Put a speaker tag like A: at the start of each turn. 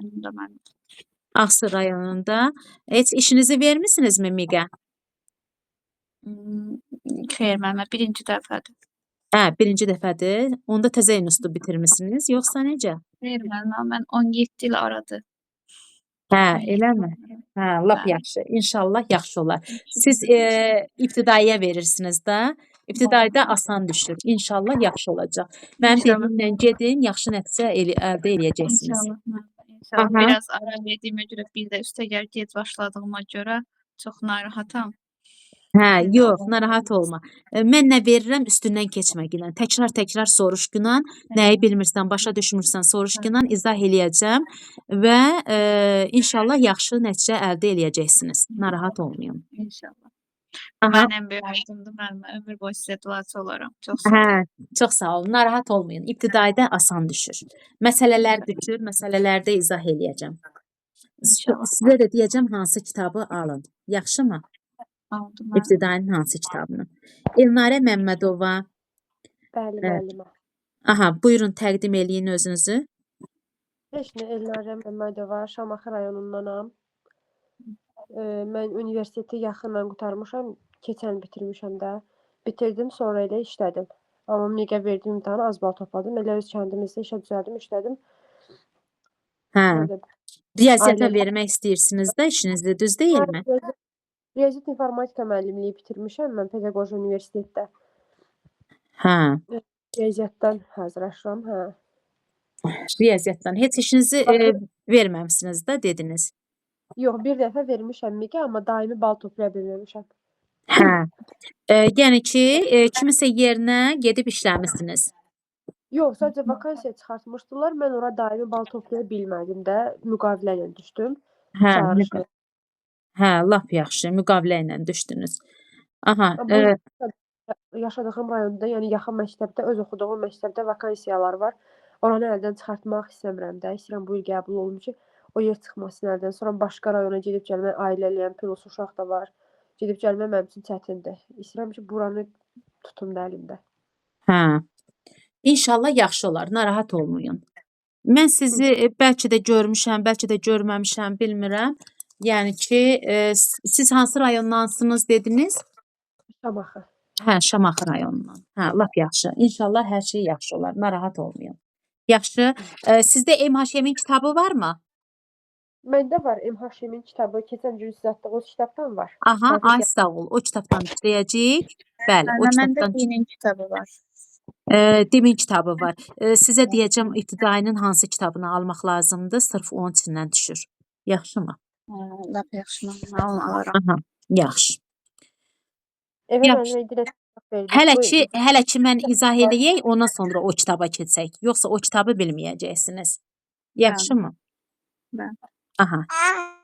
A: rayonunda mənim.
B: Ağsu rayonunda. Heç işinizi vermisinizmi MİQə?
A: Xeyr, müəllimə, birinci dəfədir.
B: Hə, birinci dəfədir. Onda təzə institutu bitirmisiniz, yoxsa necə?
A: Xeyr, müəllimə, mən 17 il aradı.
B: Hə,
A: 17
B: eləmi?
A: il.
B: Hə, lap
A: Bəli.
B: yaxşı. İnşallah yaxşı olar. Siz ibtidaiyə verirsiniz də. İbtidaide asan düşür. İnşallah yaxşı olacaq. Mənim
A: İnşallah.
B: dediyimlə gedin, yaxşı nəticə əldə eləyəcəksiniz.
A: İnşallah, müəllimə, inşallah.
B: Aha.
A: Biraz ara verdiyimə görə, bir də üstəgəl gec başladığıma görə çox narahatam.
B: Hə,
A: Siz
B: yox,
A: Allah
B: narahat
A: korusun.
B: olma. Mən nə verirəm, üstündən keçmə ginən. Təkrar soruş ginən. Nəyi bilmirsən, başa düşmürsən, soruş ginən, izah eləyəcəm və inşallah yaxşı nəticə əldə eləyəcəksiniz. Narahat olmayın.
A: İnşallah.
B: Aha.
A: Mənim ən böyük arzumdur, müəllimə. Ömür boyu sizə duaçı olaram. Çox sağ olun.
B: Hə, çox sağ olun. Narahat olmayın. İbtidaidə asan düşür. Məsələlər düşür, məsələlərdə izah eləyəcəm.
A: İnşallah.
B: Sizə də deyəcəm hansı kitabı alın. Yaxşımı?
A: Aldım, müəllimə.
B: İbtidainin hansı kitabını? Elnarə Məmmədova.
C: Bəli, müəllimə.
B: Aha, buyurun təqdim eləyin özünüzü.
C: Heç nə, Elnarə Məmmədova, Şamaxı rayonundanam. Mən universiteti yaxından qurtarmışam, keçən bitirmişəm də. Bitirdim, sonra elə işlədim. Amma MİQə verdiyim imtahanı az bal topladım. Elə öz kəndimizdə işə düzəldim, işlədim.
B: Hə.
C: Belə.
B: Riyaziyyata
C: Ailəli-
B: vermək istəyirsiniz də işinizi, düz deyilmi?
C: Riyaziyyat informatika müəllimliyi bitirmişəm mən Pedaqoji Universitetdə.
B: Hə.
C: Riyaziyyatdan hazırlaşıram, hə.
B: Riyaziyyatdan. Heç işinizi verməmisiniz də dediniz.
C: Yox, bir dəfə vermişəm MİQə, amma daimi bal toplaya bilməmişəm.
B: Hə. Yəni ki, kimisə yerinə gedib işləmisiniz.
C: Yox, sadəcə vakansiya çıxartmışdılar. Mən ora daimi bal toplaya bilmədim də. Müqavilə ilə düşdüm.
B: Hə,
C: Çağırışla.
B: hə, lap yaxşı. Müqavilə ilə düşdünüz. Aha,
C: Yaşadığım rayonda, yəni yaxın məktəbdə, öz oxuduğum məktəbdə vakansiyalar var. Oranı əldən çıxartmaq istəmirəm də. İstəyirəm bu il qəbul olum ki, o yer çıxmasın əldən. Sonra başqa rayona gedib gəlmək, ailəliyəm, plus uşaq da var. Gedib gəlmək mənim üçün çətindir. İstəyirəm ki, buranı tutum da əlimdə.
B: hə. İnşallah yaxşı olar. Narahat olmayın. Mən sizi bəlkə də görmüşəm, bəlkə də görməmişəm, bilmirəm. Yəni ki, siz hansı rayondansınız dediniz?
C: Şamaxı.
B: Hə, Şamaxı rayonundan. Hə, lap yaxşı. İnşallah hər şey yaxşı olar. Narahat olmayın. Yaxşı. Sizdə MHM-in kitabı varmı?
C: Məndə var MHM-in kitabı. Keçən gün sizə atdığınız kitabdan var.
B: Aha, ay sağ ol. O kitabdan istəyəcəyik. Bəli, o
A: Müəllimə, məndə
B: kitabdan.
A: dinin kitabı var.
B: Demin kitabı var. Sizə deyəcəm ibtidainin hansı kitabını almaq lazımdır. Sırf onun içindən düşür. Yaxşımı?
A: Lap yaxşı, müəllimə, onu alaram.
B: Aha, yaxşı.
C: Evə
B: Yaxşı.
C: mənimlə direkt verdik.
B: Hələ ki mən izah eləyək, ondan sonra o kitaba keçək. Yoxsa o kitabı bilməyəcəksiniz. Yaxşımı?
A: Bəli.
B: Aha.